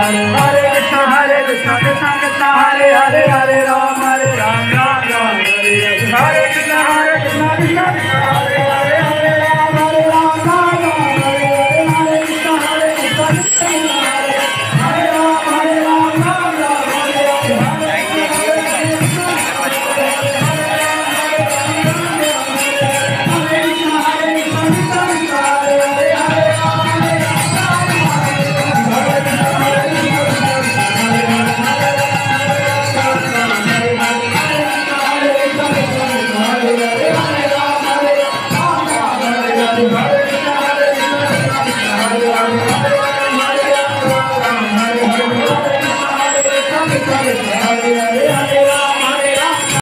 Hare Krishna Krishna Krishna Hare Hare Hare Ram Ram Ram Hare Hare Hare Krishna Krishna Krishna Hare Hare Hare Ram Ram Ram Hare Hare Hare Krishna Krishna Hare Ram Ram Ram Hare Hare